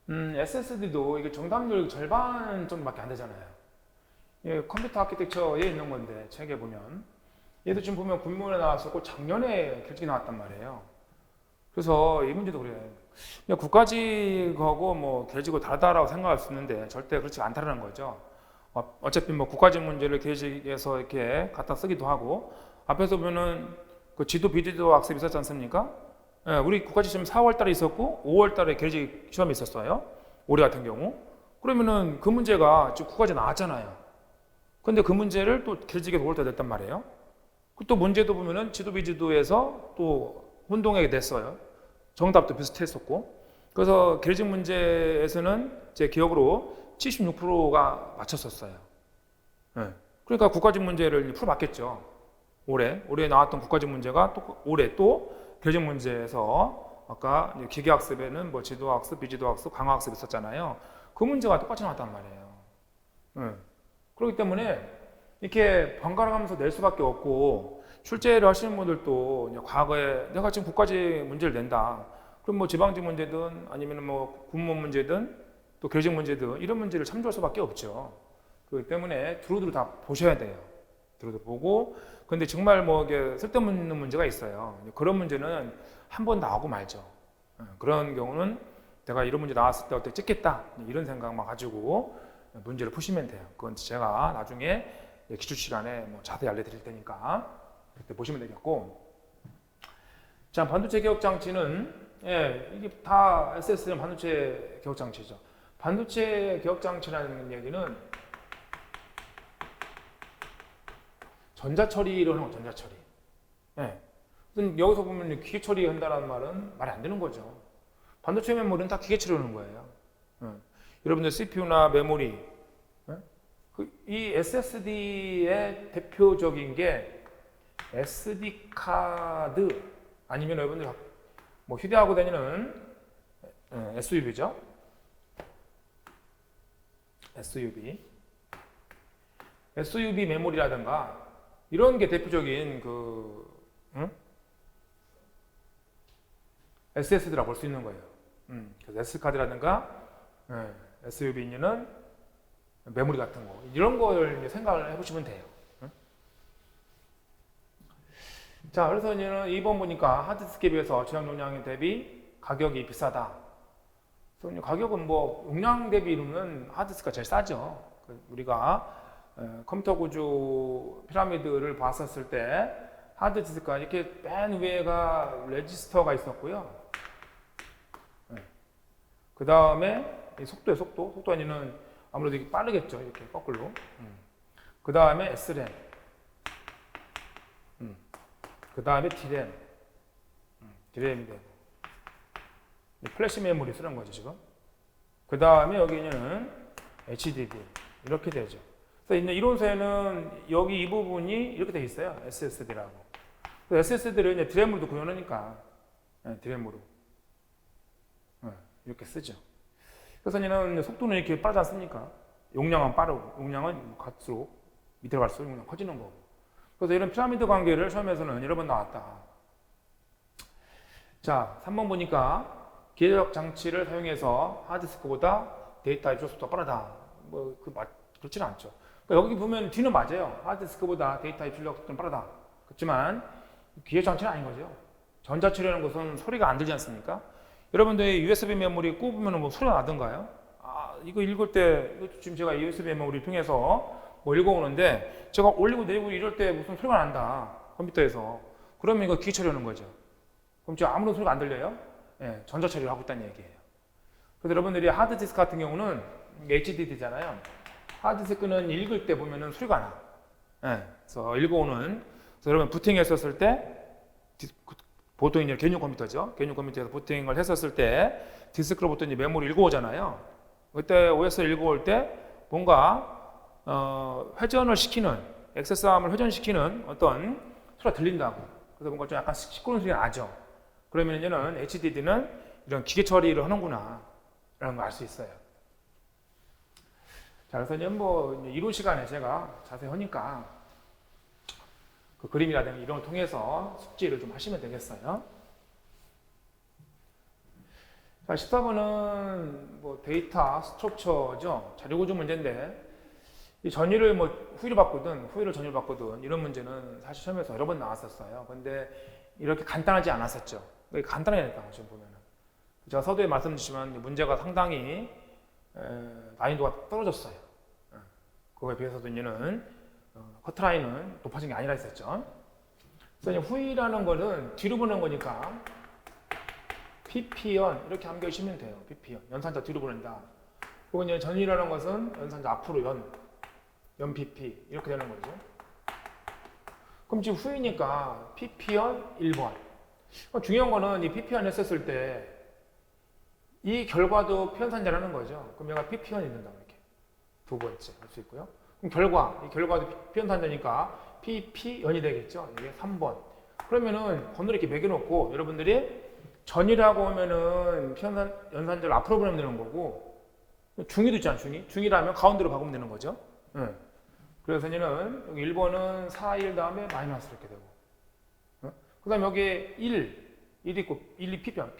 [SPEAKER 1] SSD도 이게 정답률 절반 정도밖에 안 되잖아요. 예, 컴퓨터 아키텍처에 있는 건데, 책에 보면. 얘도 지금 보면 군문에 나왔었고, 작년에 결직이 나왔단 말이에요. 그래서 이 문제도 그래요. 국가직하고 뭐 계직하고 다르다라고 생각할 수 있는데, 절대 그렇지 않다는 거죠. 어차피 뭐 국가직 문제를 계직에서 이렇게 갖다 쓰기도 하고, 앞에서 보면은 그 지도 비지도 학습이 있었지 않습니까? 예, 우리 국가직 시험 4월 달에 있었고 5월 달에 계직 시험이 있었어요. 올해 같은 경우. 그러면은 그 문제가 지금 국가직 나왔잖아요. 근데 그 문제를 또 계직에서 5월 달에 냈단 말이에요. 또 문제도 보면은 지도 비지도에서 또 혼동하게 됐어요. 정답도 비슷했었고. 그래서 계직 문제에서는 제 기억으로 76%가 맞췄었어요. 예. 그러니까 국가직 문제를 풀어봤겠죠. 올해 나왔던 국가직 문제가 또 올해 또 계직 문제에서 아까 기계학습에는 뭐 지도학습, 비지도학습, 강화학습 있었잖아요. 그 문제가 똑같이 나왔단 말이에요. 네. 그렇기 때문에 이렇게 번갈아 가면서 낼 수밖에 없고 출제를 하시는 분들도 과거에 내가 지금 국가직 문제를 낸다. 그럼 뭐 지방직 문제든 아니면 뭐 군무원 문제든 또 계직 문제든 이런 문제를 참조할 수밖에 없죠. 그렇기 때문에 두루두루 다 보셔야 돼요. 두루두루 보고 근데 정말 뭐 이게 쓸데없는 문제가 있어요. 그런 문제는 한 번 나오고 말죠. 그런 경우는 내가 이런 문제 나왔을 때 어떻게 찍겠다 이런 생각만 가지고 문제를 푸시면 돼요. 그건 제가 나중에 기출 시간에 뭐 자세히 알려드릴 테니까 그때 보시면 되겠고. 자, 반도체 개혁 장치는 이게 다 SS는 반도체 개혁 장치죠. 반도체 개혁 장치라는 얘기는 전자처리를 하는 거, 전자처리. 예. 여기서 보면 기계 처리한다는 말은 말이 안 되는 거죠. 반도체 메모리는 다 기계 처리하는 거예요. 예. 여러분들 CPU나 메모리, 이 SSD의 대표적인 게 SD 카드 아니면 여러분들 뭐 휴대하고 다니는 SUV죠. SUV 메모리라든가 이런 게 대표적인 SSD라고 볼 수 있는 거예요. 그래서 S카드라든가 SUV는 메모리 같은 거 이런 걸 생각을 해보시면 돼요. 자, 그래서 이제는 2번 보니까 하드디스크에 비해서 저장 용량 대비 가격이 비싸다. 그래서 가격은 뭐 용량 대비로는 하드디스크가 제일 싸죠. 우리가 컴퓨터 구조 피라미드를 봤었을 때 하드디스크가 이렇게 맨 위에가 레지스터가 있었고요. 그 다음에 속도 아니는 아무래도 이게 빠르겠죠. 이렇게 거꾸로. 그 다음에 SRAM. 그 다음에 DRAM. DRAM이 되고. 플래시 메모리 쓰는 거죠, 지금. 그 다음에 여기는 HDD. 이렇게 되죠. 그래서 이론서에는 여기 이 부분이 이렇게 돼 있어요. SSD라고. SSD를 이제 DRAM으로 구현하니까. DRAM으로. 이렇게 쓰죠. 그래서 얘는 속도는 이렇게 빠르지 않습니까? 용량은 빠르고, 용량은 갈수록 밑으로 갈수록 용량 커지는 거고. 그래서 이런 피라미드 관계를 시험에서는 여러 번 나왔다. 자, 3번 보니까 기계적 장치를 사용해서 하드디스크보다 데이터 입력 속도가 빠르다. 그렇지는 않죠. 그러니까 여기 보면 뒤는 맞아요. 하드디스크보다 데이터 입력 속도는 빠르다. 그렇지만 기계적 장치는 아닌 거죠. 전자처리라는 것은 소리가 안 들지 않습니까? 여러분들 USB 메모리 꼽으면 뭐 소리가 나던가요? 이거 읽을 때, 지금 제가 USB 메모리 통해서 뭐 읽어오는데, 제가 올리고 내리고 이럴 때 무슨 소리가 난다. 컴퓨터에서. 그러면 이거 기계 처리하는 거죠. 그럼 지금 아무런 소리가 안 들려요? 전자 처리를 하고 있다는 얘기예요. 그래서 여러분들이 하드디스크 같은 경우는 HDD잖아요. 하드디스크는 읽을 때 보면은 소리가 나. 그래서 읽어오는, 그래서 여러분 부팅했었을 때, 보통 이제 개념 컴퓨터죠. 개념 컴퓨터에서 부팅을 했었을 때 디스크로부터 이제 메모리 읽어오잖아요. 그때 OS를 읽어올 때 뭔가 회전을 시키는 액세스함을 회전시키는 어떤 소리가 들린다고. 그래서 뭔가 좀 약간 시끄러운 소리가 나죠. 그러면 얘는 HDD는 이런 기계 처리를 하는구나 라는 걸 알 수 있어요. 자, 그래서 이제 뭐 이론 시간에 제가 자세히 하니까 그 그림이라든가 이런 걸 통해서 숙지를 좀 하시면 되겠어요. 자, 14번은 뭐 데이터 스트럭처죠. 자료구조 문제인데, 이 전위를 뭐 후위를 바꾸든 후위를 전위를 바꾸든 이런 문제는 사실 시험에서 여러 번 나왔었어요. 근데 이렇게 간단하지 않았었죠. 간단하니까 지금 보면은. 제가 서두에 말씀드리지만 문제가 상당히 난이도가 떨어졌어요. 그거에 비해서도 이제는 커트라인은 높아진 게 아니라 했었죠. 그래서 후위라는 거는 뒤로 보는 거니까 PP연 이렇게 암기하시면 돼요. PP연 연산자 뒤로 보낸다. 그리고 이제 전위라는 것은 연산자 앞으로 연 PP 이렇게 되는 거죠. 그럼 지금 후위니까 PP연 1번. 중요한 거는 이 PP연 했었을 때 이 결과도 편산자라는 거죠. 그럼 얘가 PP연이 된다 이렇게 두 번째 할 수 있고요. 그럼 이 결과도 피연산자니까 PP연이 되겠죠. 이게 3번. 그러면은 번호를 이렇게 매겨놓고 여러분들이 전이라고 하면은 연산자를 앞으로 보내면 되는 거고, 중위도 있잖아, 중위. 중위라면 가운데로 바꾸면 되는 거죠. 그래서 얘는 여기 1번은 4, 1 다음에 마이너스 이렇게 되고, 그 다음에 여기 1 있고 1, 2 P편,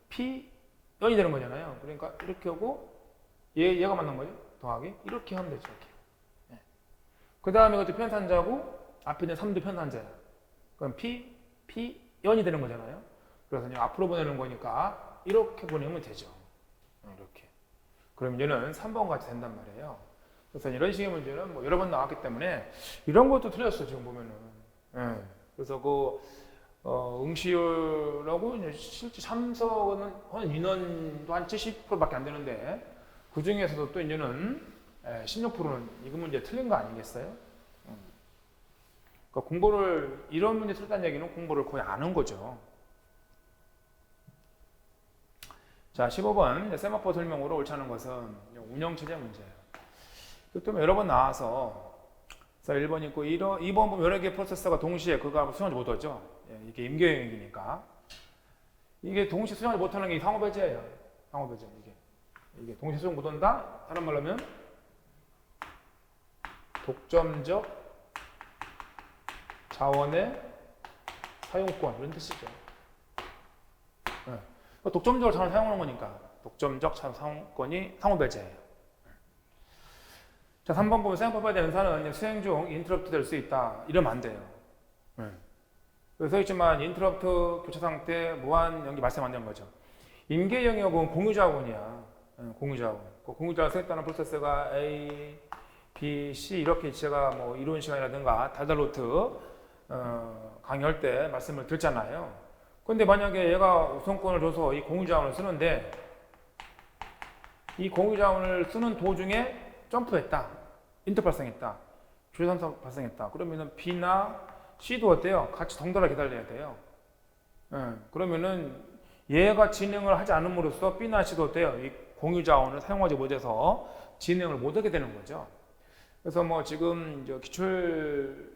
[SPEAKER 1] P연이 되는 거잖아요. 그러니까 이렇게 하고 얘가 맞는 거죠. 더하기. 이렇게 하면 되죠. 이렇게. 그 다음에 이것도 편산자고 앞에 있는 3도 편산자야. 그럼 P연이 되는 거잖아요. 그래서 이제 앞으로 보내는 거니까 이렇게 보내면 되죠. 이렇게. 그럼 얘는 3번 같이 된단 말이에요. 그래서 이런 식의 문제는 뭐 여러 번 나왔기 때문에 이런 것도 틀렸어 지금 보면은. 그래서 그 응시율하고 이제 실제 참석은 하는 인원도 한 70%밖에 안 되는데 그 중에서도 또 이제는 16%는 이거 문제 틀린 거 아니겠어요? 그러니까 공부를 이런 문제 틀렸다는 얘기는 공부를 거의 안 한 거죠. 자, 15번 세마포 설명으로 옳지 않은 것은 운영체제 문제예요. 또 여러 번 나와서 1번 있고 2번 보면 여러 개의 프로세서가 동시에 그거 수정하지 못하죠. 이게 임계영역이니까 이게 동시에 수정하지 못하는 게 상호배제예요. 상호배제 이게 동시에 수정 못한다. 다른 말로 하면 독점적 자원의 사용권 이런 뜻이죠. 독점적으로 자원을 사용하는 거니까 독점적 사용권이 상호배제예요. 자, 3번 보면 생각법에 연산은 수행 중 인터럽트 될 수 있다. 이러면 안 돼요. 그래서 있지만 인터럽트 교차 상태 무한 연기 발생 안 되는 거죠. 임계 영역은 공유자원이야. 공유자원. 그 공유자원 수행하는 프로세서가 A, B, C 이렇게 제가 뭐 이론 시간이라든가 달달노트 강의할 때 말씀을 드렸잖아요. 근데 만약에 얘가 우선권을 줘서 이 공유자원을 쓰는데 이 공유자원을 쓰는 도중에 점프했다. 인터 발생했다. 주요산소 발생했다. 그러면은 B나 C도 어때요? 같이 덩달아 기다려야 돼요. 그러면은 얘가 진행을 하지 않음으로써 B나 C도 어때요? 이 공유자원을 사용하지 못해서 진행을 못하게 되는 거죠. 그래서 뭐 지금 이제 기출을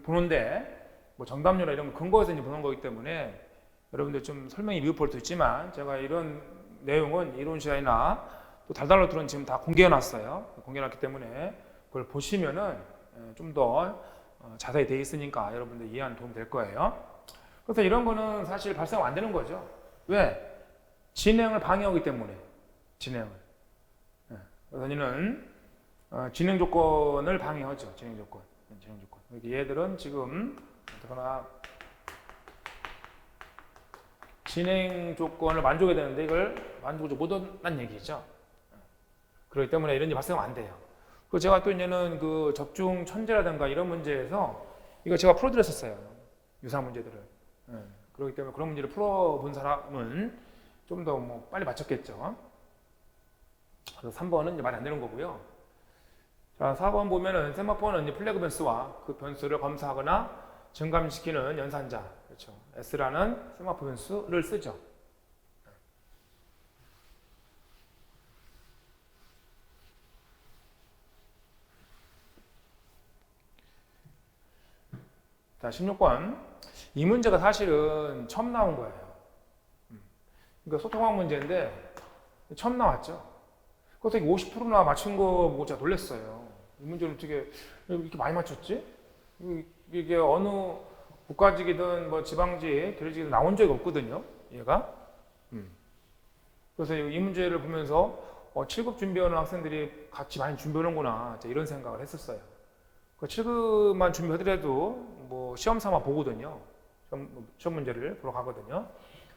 [SPEAKER 1] 보는데 뭐 정답률이나 이런 거 근거에서 이제 보는 거기 때문에 여러분들 좀 설명이 미흡할 수 있지만 제가 이런 내용은 이론 시간이나 또 달달로 들은 지금 다 공개해 놨어요. 공개해 놨기 때문에 그걸 보시면은 좀 더 자세히 되어 있으니까 여러분들 이해하는 도움이 될 거예요. 그래서 이런 거는 사실 발생 안 되는 거죠. 왜? 진행을 방해하기 때문에 진행을. 그래서 이는 진행 조건을 방해하죠. 진행 조건. 얘들은 지금 어떻거나 진행 조건을 만족해야 되는데 이걸 만족하지 못한다는 얘기죠. 그렇기 때문에 이런 일이 발생하면 안 돼요. 그 제가 또 이제는 그 적중 천재라든가 이런 문제에서 이거 제가 풀어드렸었어요. 유사한 문제들을. 그렇기 때문에 그런 문제를 풀어본 사람은 좀 더 뭐 빨리 맞췄겠죠. 그래서 3번은 이제 말이 안 되는 거고요. 자, 4번 보면은 세마포는 이제 플래그 변수와 그 변수를 검사하거나 증감시키는 연산자, 그렇죠. S라는 세마포 변수를 쓰죠. 자, 16번. 이 문제가 사실은 처음 나온 거예요. 그러니까 소통학 문제인데 처음 나왔죠. 그래서 50%나 맞춘 거 보고 제가 놀랐어요. 이 문제를 어떻게 이렇게 많이 맞췄지? 이게 어느 국가직이든 뭐 지방직, 계열직이든 나온 적이 없거든요. 얘가. 그래서 이 문제를 보면서 7급 준비하는 학생들이 같이 많이 준비하는구나 이런 생각을 했었어요. 7급만 준비하더라도 뭐 시험 삼아 보거든요. 시험 문제를 보러 가거든요.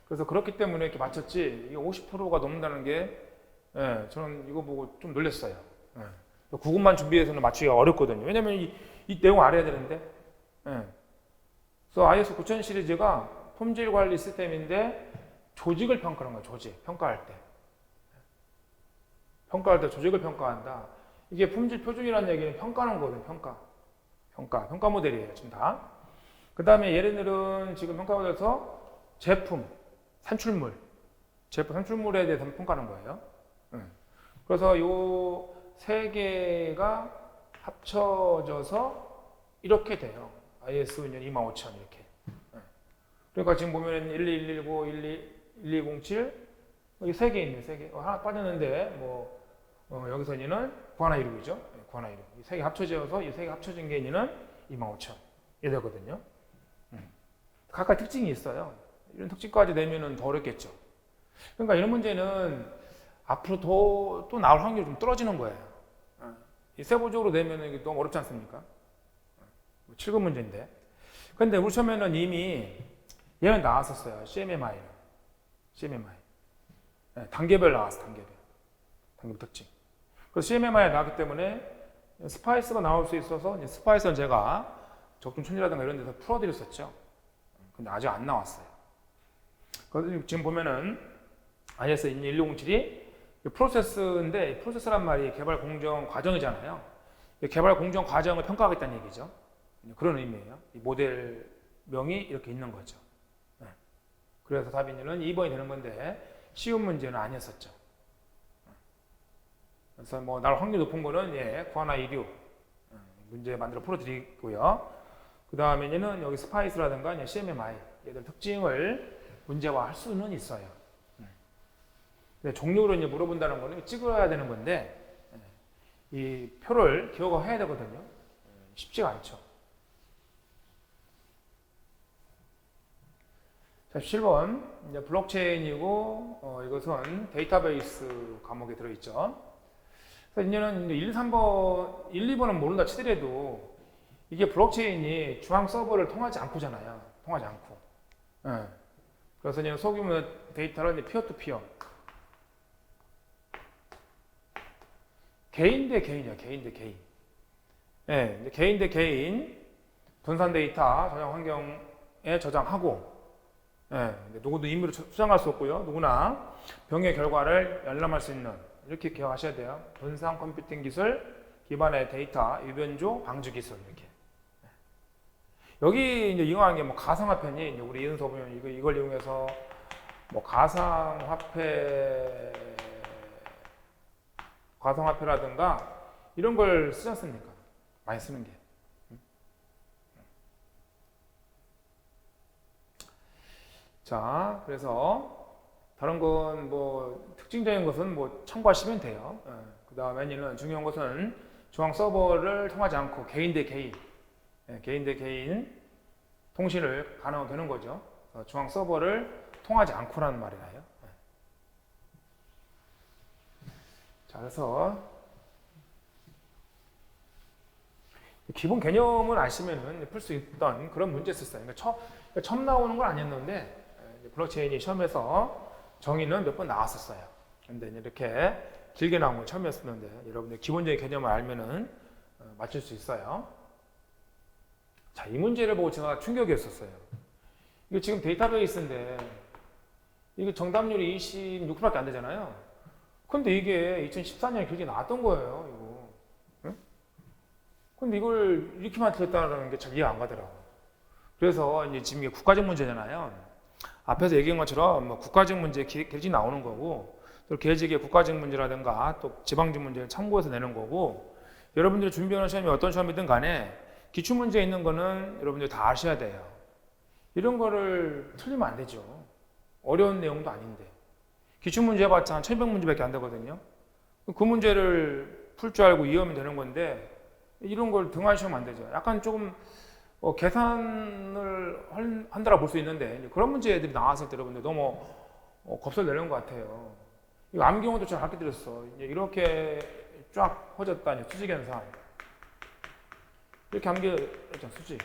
[SPEAKER 1] 그래서 그렇기 때문에 이렇게 맞췄지 이게 50%가 넘는다는 게 저는 이거 보고 좀 놀랐어요. 9급만 준비해서는 맞추기가 어렵거든요. 왜냐면 이 내용 알아야 되는데. 그래서 IS 9000 시리즈가 품질 관리 시스템인데 조직을 평가하는 거예요. 조직 평가할 때. 평가할 때 조직을 평가한다. 이게 품질 표준이라는 얘기는 평가하는 거거든요. 평가 모델이에요. 지금 다. 그 다음에 얘네들은 지금 평가 모델에서 제품, 산출물에 대해서 평가하는 거예요. 그래서 요 세 개가 합쳐져서 이렇게 돼요. IS 25000 이렇게. 그러니까 지금 보면 12119, 1207, 이 세 개 있네, 세 개. 하나 빠졌는데, 뭐, 여기서 얘는 구하나 이름이죠. 구하나 이름. 이 세 개 합쳐져서 이 세 개 합쳐진 게 얘는 25000. 이 되거든요. 각각 특징이 있어요. 이런 특징까지 내면은 더 어렵겠죠. 그러니까 이런 문제는 앞으로 또 나올 확률이 좀 떨어지는 거예요. 이 세부적으로 내면은 이게 너무 어렵지 않습니까? 7급 문제인데. 근데 우리 처음에는 이미 얘는 나왔었어요. CMMI. 단계별 나왔어, 단계별 특징. 그래서 CMMI가 나왔기 때문에 스파이스가 나올 수 있어서 이제 스파이스는 제가 적중 천재라든가 이런 데서 풀어드렸었죠. 근데 아직 안 나왔어요. 그래서 지금 보면은 IS 12072 프로세스인데 프로세스란 말이 개발 공정 과정이잖아요. 개발 공정 과정을 평가하겠다는 얘기죠. 그런 의미예요. 이 모델명이 이렇게 있는 거죠. 그래서 답인은 2번이 되는 건데 쉬운 문제는 아니었었죠. 그래서 뭐 나올 확률 높은 거는 구하나 26 문제 만들어 풀어드리고요. 그 다음에는 여기 스파이스라든가 CMMI 얘들 특징을 문제화할 수는 있어요. 근데 종류로 이제 물어본다는 거는 찍어야 되는 건데 이 표를 기억해야 되거든요. 쉽지가 않죠. 자, 7번 이제 블록체인이고 이것은 데이터베이스 과목에 들어있죠. 그래서 이제는 1, 3번, 1, 2번은 모른다 치더라도 이게 블록체인이 중앙 서버를 통하지 않고잖아요. 통하지 않고. 그래서 이제 소규모 데이터를 피어 투 피어. 개인 대 개인이야, 개인 대 개인. 개인 대 개인 분산 데이터 저장 환경에 저장하고, 예, 누구도 임의로 수정할 수 없고요. 누구나 병의 결과를 열람할 수 있는, 이렇게 기억하셔야 돼요. 분산 컴퓨팅 기술 기반의 데이터 유변조 방지 기술, 이렇게. 여기 이제 이용하는 게 뭐 가상화폐니, 이제 우리 이은서 보면 이걸 이용해서 뭐 가상화폐라든가 이런 걸 쓰지 않습니까? 많이 쓰는 게. 자, 그래서 다른 건 뭐 특징적인 것은 뭐 참고하시면 돼요. 그 다음에는 중요한 것은 중앙 서버를 통하지 않고 개인 대 개인, 개인 대 개인 통신을 가능하되는 거죠. 중앙 서버를 통하지 않고라는 말이에요. 자, 그래서 기본 개념을 아시면은 풀 수 있던 그런 문제였어요. 그러니까 처음 나오는 건 아니었는데 블록체인이 시험에서 정의는 몇 번 나왔었어요. 근데 이렇게 길게 나온 건 처음이었었는데 여러분들 기본적인 개념을 알면은 맞출 수 있어요. 자, 이 문제를 보고 제가 충격이었었어요. 이거 지금 데이터베이스인데 이게 정답률이 26%밖에 안 되잖아요. 근데 이게 2014년에 길게 나왔던 거예요, 이거. 응? 근데 이걸 이렇게만 틀렸다는 게 잘 이해가 안 가더라고요. 그래서 이제 지금 이게 국가적 문제잖아요. 앞에서 얘기한 것처럼 뭐 국가적 문제 계획이 나오는 거고, 또 계획의 국가적 문제라든가 또 지방적 문제를 참고해서 내는 거고, 여러분들이 준비하는 시험이 어떤 시험이든 간에 기출문제에 있는 거는 여러분들 다 아셔야 돼요. 이런 거를 틀리면 안 되죠. 어려운 내용도 아닌데. 기출문제 해봤자 한 1100문제밖에 안 되거든요. 그 문제를 풀 줄 알고 이해하면 되는 건데 이런 걸 등한시하면 안 되죠. 약간 조금 계산을 한다라 볼 수 있는데 그런 문제들이 나왔을 때 여러분들 너무 겁설 내는 것 같아요. 이거 암기용어도 잘 가르쳐 드렸어. 이렇게 쫙 퍼졌다. 수직연산. 이렇게 암기했잖아, 수직.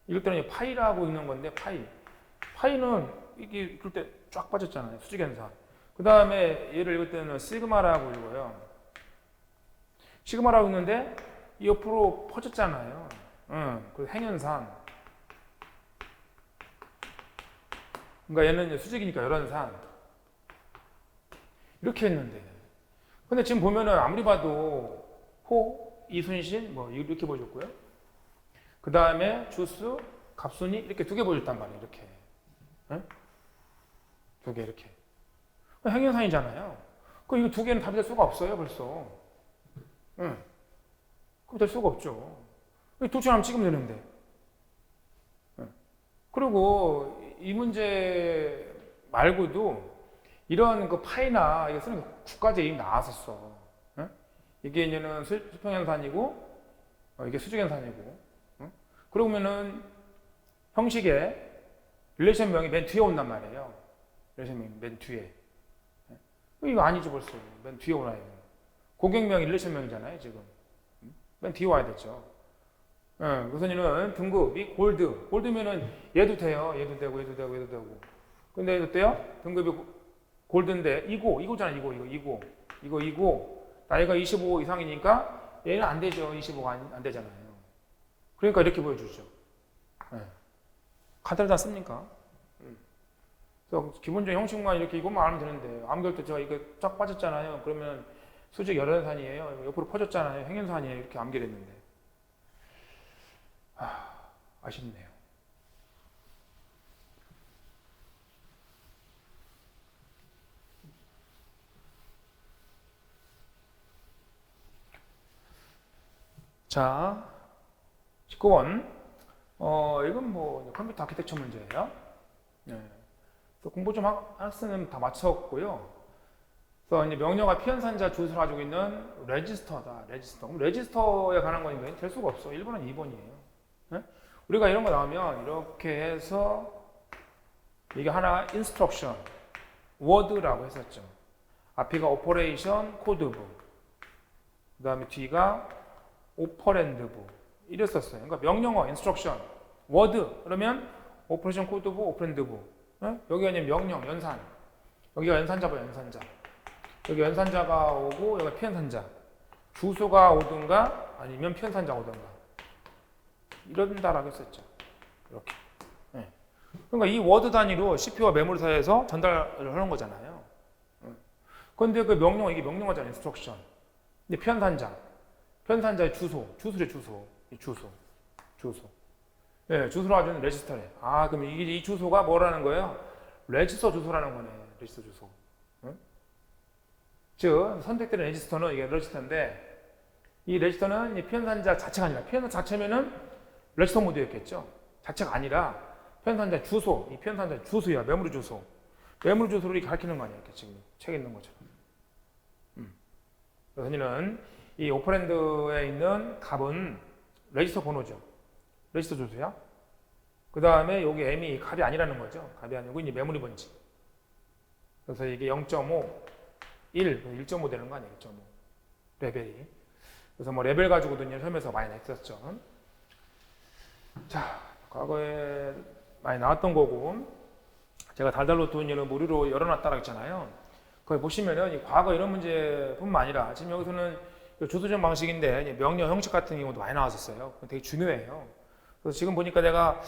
[SPEAKER 1] 이럴 때는 파이라고 읽는 건데 파이는 이게 읽을 때 쫙 빠졌잖아요. 수직연산. 그 다음에 얘를 읽을 때는 시그마라고 읽어요. 시그마라고 읽는데 이 옆으로 퍼졌잖아요. 그 행연산. 그러니까 얘는 수직이니까 열연산. 이렇게 했는데. 근데 지금 보면은 아무리 봐도 호, 이순신 뭐 이렇게 보여줬고요. 그 다음에 주수, 갑순이 이렇게 두 개 보여줬단 말이에요. 이렇게. 두 개 이렇게. 행연산이잖아요. 그럼 이거 두 개는 답이 될 수가 없어요, 벌써. 그럼 될 수가 없죠. 둘중 하나 찍으면 되는데. 그리고 이 문제 말고도 이런 그 파이나 이거 쓰는 국가제 이미 나왔었어. 이게 이제는 수평연산이고, 이게 수직연산이고. 그러면은 형식의 릴레이션명이 맨 뒤에 온단 말이에요. 릴레이션명이 맨 뒤에. 이거 아니죠, 벌써. 맨 뒤에 오나요. 고객명이 릴레이션명이잖아요, 지금. 맨 뒤에 와야 되죠. 그래서 얘는 등급이 골드. 골드면은 얘도 돼요. 얘도 되고, 얘도 되고, 얘도 되고. 근데 얘도 돼요? 등급이 골드인데, 이거잖아, 이거. 나이가 25 이상이니까 얘는 안 되죠. 25가 안 되잖아요. 그러니까 이렇게 보여주죠. 카드를 다 씁니까? 그래서 기본적인 형식만 이렇게 이것만 알면 되는데, 암기할 때 제가 이거 쫙 빠졌잖아요. 그러면 수직 열연산이에요. 옆으로 퍼졌잖아요. 행연산이에요. 이렇게 암기를 했는데. 아쉽네요. 자, 19번. 이건 뭐 컴퓨터 아키텍처 문제예요. 공부 좀 학생은 다 마쳤고요. 그래서 이제 명령어 피현산자 주소를 가지고 있는 레지스터다. 레지스터에 관한 거니까 될 수가 없어. 1번은 2번이에요. 우리가 이런 거 나오면 이렇게 해서 이게 하나 instruction, word라고 했었죠. 앞이가 operation, code부. 그 다음에 뒤가 operand부. 이랬었어요. 그러니까 명령어, instruction, word. 그러면 operation, code부, operand부. 여기가 이제 명령, 연산. 여기가 연산자 봐, 연산자. 여기 연산자가 오고 여기가 피연산자. 주소가 오든가 아니면 피연산자가 오든가. 이런다라고 했었죠. 이렇게. 예. 그러니까 이 워드 단위로 CPU와 메모리 사이에서 전달을 하는 거잖아요. 그런데 그 명령, 이게 명령어잖아요. 인스트럭션. 근데 편산자의 주소래, 주소. 예, 주소로 하주는 레지스터래. 아, 그럼 이 주소가 뭐라는 거예요? 레지스터 주소라는 거네. 레지스터 주소. 응? 즉, 선택되는 레지스터는 이게 레지스터인데, 이 레지스터는 이 편산자 자체가 아니라, 편산자 자체면은 레지스터 모드였겠죠. 자체가 아니라, 편산자 주소, 이 편산자 주소야, 메모리 주소. 메모리 주소를 이렇게 가리키는 거 아니야, 이렇게 지금 책에 있는 것처럼. 그래서 저는 이 오퍼랜드에 있는 값은 레지스터 번호죠. 레지스터 주소야. 그 다음에 여기 M이 값이 아니라는 거죠. 값이 아니고 이제 메모리 번지. 그래서 이게 0.5, 1.5 되는 거 아니에요. 1.5 레벨이. 그래서 뭐 레벨 가지고도 이제 시험에서 많이 냈었죠. 자, 과거에 많이 나왔던 거고, 제가 달달로트는 무료로 열어놨다고 했잖아요. 거기 보시면은 이 과거 이런 문제뿐만 아니라 지금 여기서는 주소정 방식인데 명령 형식 같은 경우도 많이 나왔었어요. 되게 중요해요. 그래서 지금 보니까 내가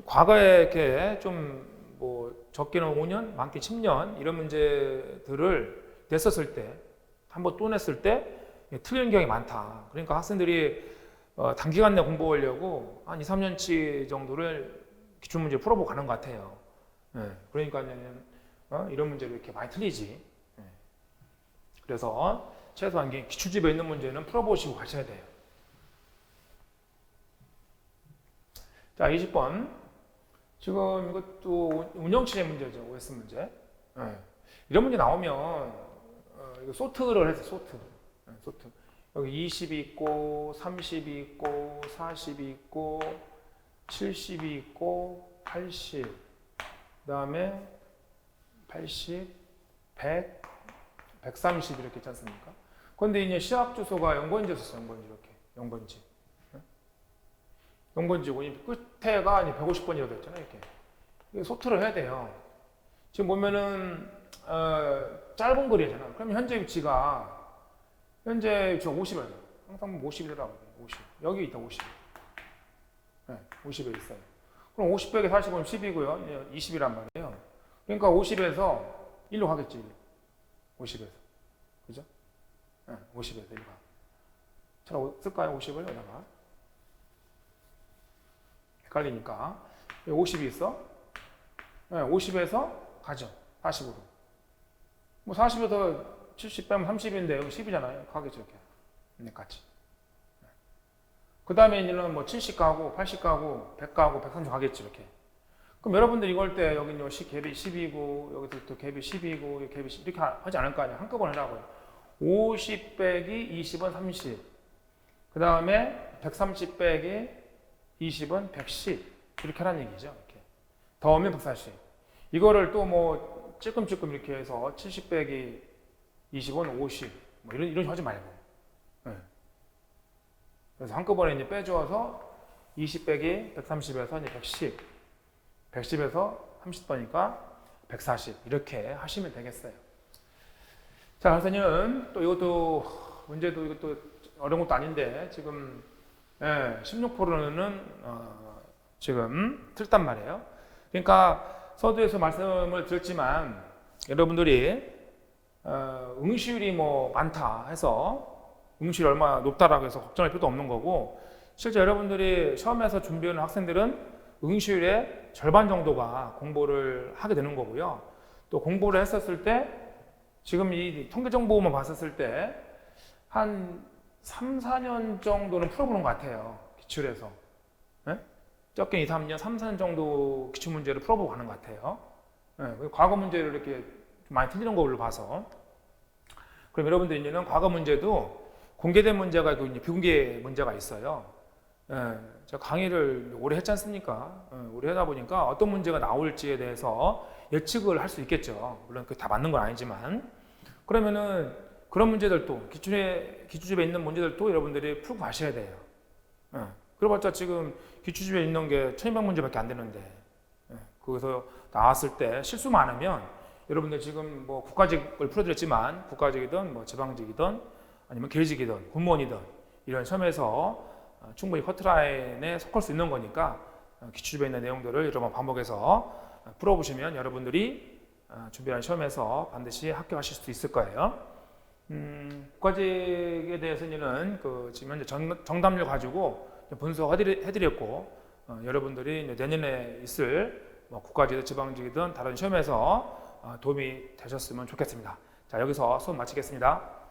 [SPEAKER 1] 과거에 이렇게 좀 뭐 적게는 5년, 많게 10년 이런 문제들을 냈었을 때, 한번 또 냈을 때 틀리는 경향이 많다. 그러니까 학생들이 단기간 내에 공부하려고 한 2, 3년치 정도를 기출문제 풀어보고 가는 것 같아요. 그러니까 이런 문제를 이렇게 많이 틀리지. 그래서 최소한 기출집에 있는 문제는 풀어보시고 가셔야 돼요. 자, 20번. 지금 이것도 운영치의 문제죠. OS 문제. 이런 문제 나오면 이거 소트를 해서 소트. 여기 20이 있고 30이 있고 40이 있고 70이 있고 80, 그 다음에 80, 100, 130 이렇게 있지 않습니까? 그런데 이제 시합 주소가 0번지였었어요. 0번지 이렇게 0번지. 0번지고 끝에가 이제 150번이라고 됐잖아요. 이렇게. 이게 소트를 해야 돼요. 지금 보면은 짧은 거리잖아. 그럼 현재 위치가 50이에요. 항상 50이더라고요. 50. 여기 있다 50. 50에 있어요. 그럼 50 빼기 40은 10이고요. 20이란 말이에요. 그러니까 50에서 1로 가겠지. 50에서. 그죠? 50에서 1로 가. 자, 쓸까요? 50을 여기다가. 헷갈리니까. 50이 있어. 50에서 가죠. 40으로. 뭐 40에서 70 빼면 30인데 여기 10이잖아요. 가겠죠. 이렇게. 같이. 그 다음에 이제는 뭐 70 가고, 80 가고, 100 가고, 130 가겠지. 이렇게. 그럼 여러분들 이걸 때 여기 갭이 10이고, 여기서 또 갭이 10이고, 여기 갭이 10 이렇게 하지 않을 거 아니에요. 한꺼번에 하라고요. 50 빼기 20은 30. 그 다음에 130 빼기 20은 110. 이렇게 하라는 얘기죠. 이렇게. 더하면 140. 이거를 또 뭐 찔끔찔끔 이렇게 해서 70 빼기 20은 50. 뭐 이런 식으로 하지 말고. 그래서 한꺼번에 이제 빼주어서 20 빼기 130에서 이제 110. 110에서 30번이니까 140. 이렇게 하시면 되겠어요. 자, 그래서는 또 이것도 문제도 이것도 어려운 것도 아닌데 지금 16%는 지금 틀단 말이에요. 그러니까 서두에서 말씀을 드렸지만 여러분들이 응시율이 뭐 많다 해서 응시율이 얼마나 높다라고 해서 걱정할 필요도 없는 거고, 실제 여러분들이 시험에서 준비하는 학생들은 응시율의 절반 정도가 공부를 하게 되는 거고요. 또 공부를 했었을 때 지금 이 통계 정보만 봤었을 때 한 3, 4년 정도는 풀어보는 것 같아요. 기출에서. 적게 2, 3년, 3, 4년 정도 기출 문제를 풀어보고 가는 것 같아요. 과거 문제를 이렇게 좀 많이 틀리는 걸로 봐서. 그럼 여러분들 이제는 과거 문제도 공개된 문제가 있고 이제 비공개 문제가 있어요. 제가 강의를 오래 했지 않습니까? 오래 하다 보니까 어떤 문제가 나올지에 대해서 예측을 할 수 있겠죠. 물론 그게 다 맞는 건 아니지만. 그러면은 그런 문제들도 기출집에 있는 문제들도 여러분들이 풀고 가셔야 돼요. 그래봤자 지금 기출집에 있는 게 1200문제밖에 안 되는데 거기서 나왔을 때 실수 많으면 여러분들 지금 뭐 국가직을 풀어드렸지만 국가직이든 뭐 지방직이든 아니면 계직이든 공무원이든 이런 시험에서 충분히 커트라인에 속할 수 있는 거니까 기출집에 있는 내용들을 여러 번 반복해서 풀어보시면 여러분들이 준비하는 시험에서 반드시 합격하실 수 있을 거예요. 국가직에 대해서는 지금 현재 정답률 가지고 분석해드렸고, 여러분들이 이제 내년에 있을 국가직이든 지방직이든 다른 시험에서 도움이 되셨으면 좋겠습니다. 자, 여기서 수업 마치겠습니다.